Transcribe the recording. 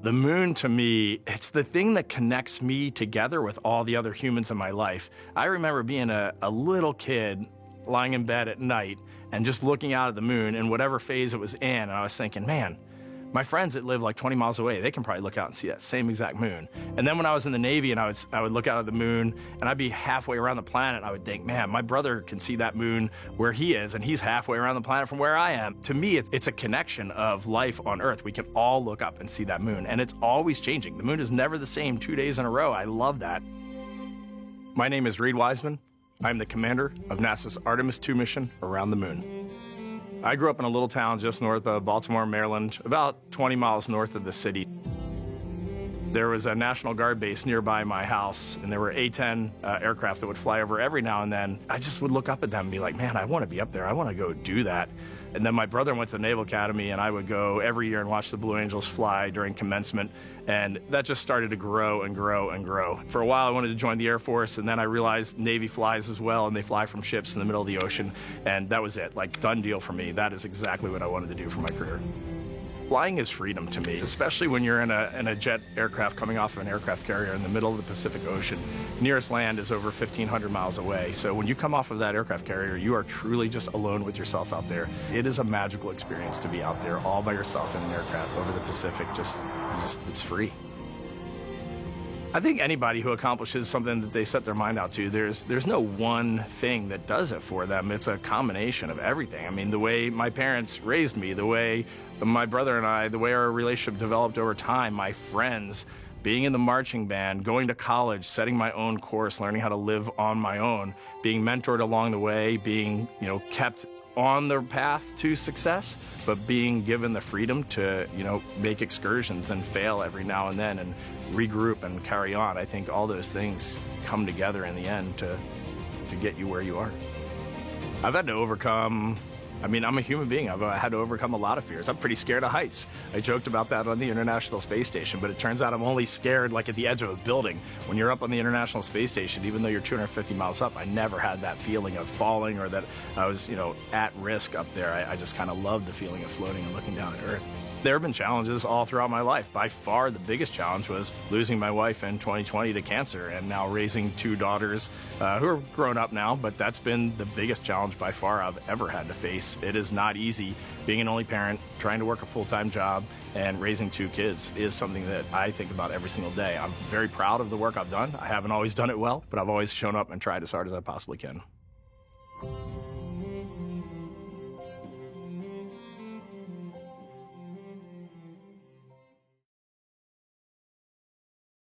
The moon, to me, it's the thing that connects me together with all the other humans in my life. I remember being a little kid lying in bed at night and just looking out at the moon in whatever phase it was in, and I was thinking, man, my friends that live like 20 miles away, they can probably look out and see that same exact moon. And then when I was in the Navy and I would look out at the moon and I'd be halfway around the planet, and I would think, man, my brother can see that moon where he is, and he's halfway around the planet from where I am. To me, it's a connection of life on Earth. We can all look up and see that moon, and it's always changing. The moon is never the same 2 days in a row. I love that. My name is Reed Wiseman. I'm the commander of NASA's Artemis II mission around the moon. I grew up in a little town just north of Baltimore, Maryland, about 20 miles north of the city. There was a National Guard base nearby my house, and there were A-10 aircraft that would fly over every now and then. I just would look up at them and be like, man, I want to be up there. I want to go do that. And then my brother went to the Naval Academy, and I would go every year and watch the Blue Angels fly during commencement, and that just started to grow and grow and grow. For a while, I wanted to join the Air Force, and then I realized Navy flies as well, and they fly from ships in the middle of the ocean, and that was it, like, done deal for me. That is exactly what I wanted to do for my career. Flying is freedom to me, especially when you're in a jet aircraft coming off of an aircraft carrier in the middle of the Pacific Ocean. Nearest land is over 1,500 miles away. So when you come off of that aircraft carrier, you are truly just alone with yourself out there. It is a magical experience to be out there all by yourself in an aircraft over the Pacific. It's free. I think anybody who accomplishes something that they set their mind out to, there's no one thing that does it for them. It's a combination of everything. I mean, the way my parents raised me, the way my brother and I, the way our relationship developed over time, my friends, being in the marching band, going to college, setting my own course, learning how to live on my own, being mentored along the way, being, kept on the path to success, but being given the freedom to, make excursions and fail every now and then and regroup and carry on. I think all those things come together in the end to get you where you are. I've had to overcome, I'm a human being. I've had to overcome a lot of fears. I'm pretty scared of heights. I joked about that on the International Space Station, but it turns out I'm only scared like at the edge of a building. When you're up on the International Space Station, even though you're 250 miles up, I never had that feeling of falling or that I was, at risk up there. I just kind of loved the feeling of floating and looking down at Earth. There have been challenges all throughout my life. By far, the biggest challenge was losing my wife in 2020 to cancer, and now raising two daughters who are grown up now, but that's been the biggest challenge by far I've ever had to face. It is not easy. Being an only parent, trying to work a full-time job, and raising two kids is something that I think about every single day. I'm very proud of the work I've done. I haven't always done it well, but I've always shown up and tried as hard as I possibly can.